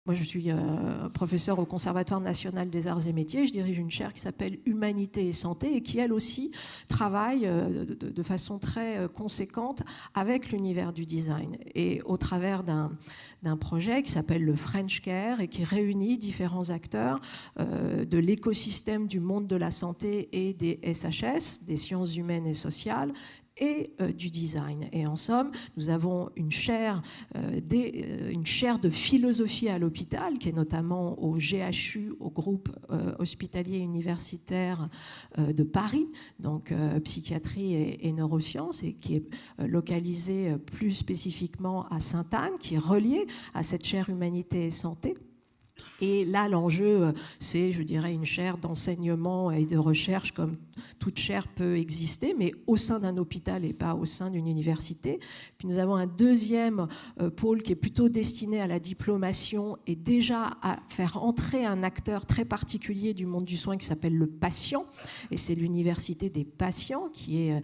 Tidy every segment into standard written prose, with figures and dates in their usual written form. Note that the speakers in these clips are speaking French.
Moi, je suis professeur au Conservatoire national des arts et métiers. Je dirige une chaire qui s'appelle Humanité et santé et qui, elle aussi, travaille de façon très conséquente avec l'univers du design. Et au travers d'un projet qui s'appelle le French Care et qui réunit différents acteurs de l'écosystème du monde de la santé et des SHS, des sciences humaines et sociales, et du design. Et en somme, nous avons une chaire de philosophie à l'hôpital, qui est notamment au GHU, au groupe hospitalier universitaire de Paris, donc psychiatrie et neurosciences, et qui est localisée plus spécifiquement à Sainte-Anne, qui est reliée à cette chaire humanité et santé. Et là, l'enjeu, c'est, je dirais, une chaire d'enseignement et de recherche, comme toute chaire peut exister, mais au sein d'un hôpital et pas au sein d'une université. Puis nous avons un deuxième pôle qui est plutôt destiné à la diplomation et déjà à faire entrer un acteur très particulier du monde du soin qui s'appelle le patient. Et c'est l'université des patients qui est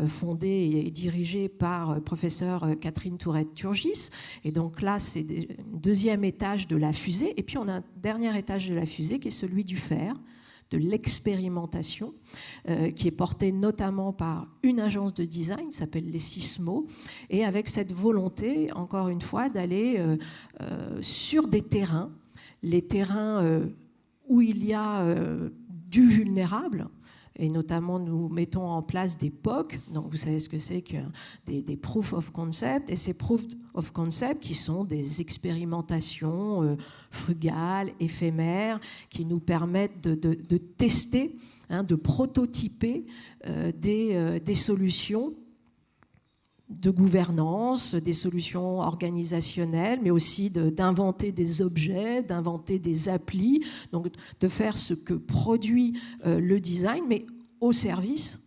fondée et dirigée par professeur Catherine Tourette-Turgis. Et donc là, c'est le deuxième étage de la fusée. Et puis on a un dernier étage de la fusée qui est celui du faire, de l'expérimentation, qui est porté notamment par une agence de design qui s'appelle les Sismo, et avec cette volonté, encore une fois, d'aller sur des terrains, les terrains où il y a du vulnérable. Et notamment, nous mettons en place des POC, donc vous savez ce que c'est que des proof of concept, et ces proof of concept qui sont des expérimentations frugales, éphémères, qui nous permettent de tester, de prototyper des solutions de gouvernance, des solutions organisationnelles, mais aussi d'inventer des objets, d'inventer des applis, donc de faire ce que produit le design, mais au service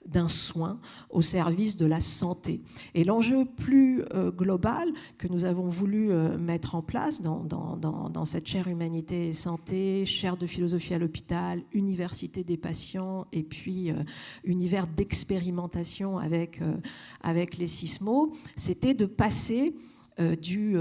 d'un soin, au service de la santé. Et l'enjeu plus global que nous avons voulu mettre en place dans cette chaire Humanité et Santé, chaire de philosophie à l'hôpital, université des patients et puis univers d'expérimentation avec les Sismo, c'était de passer du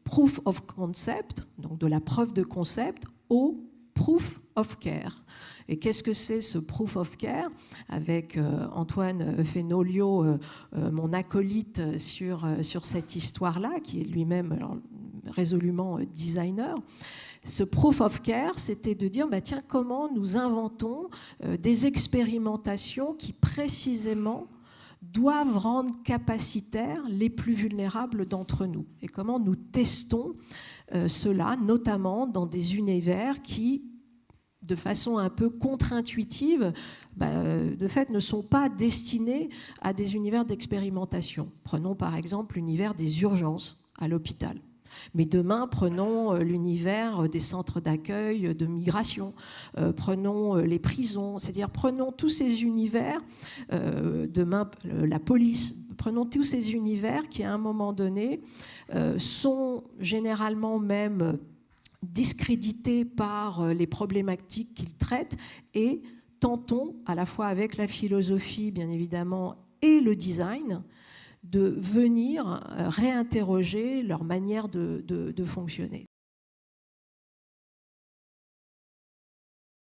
proof of concept, donc de la preuve de concept, au proof of care. Et qu'est-ce que c'est ce proof of care? Avec Antoine Fenolio, mon acolyte sur cette histoire-là, qui est lui-même résolument designer. Ce proof of care, c'était de dire, tiens, comment nous inventons des expérimentations qui précisément doivent rendre capacitaires les plus vulnérables d'entre nous. Et comment nous testons cela, notamment dans des univers qui, de façon un peu contre-intuitive, de fait, ne sont pas destinés à des univers d'expérimentation. Prenons par exemple l'univers des urgences à l'hôpital. Mais demain, prenons l'univers des centres d'accueil de migration, prenons les prisons, c'est-à-dire prenons tous ces univers, demain la police, prenons tous ces univers qui à un moment donné sont généralement même discrédités par les problématiques qu'ils traitent et tentons, à la fois avec la philosophie bien évidemment et le design, de venir réinterroger leur manière de fonctionner.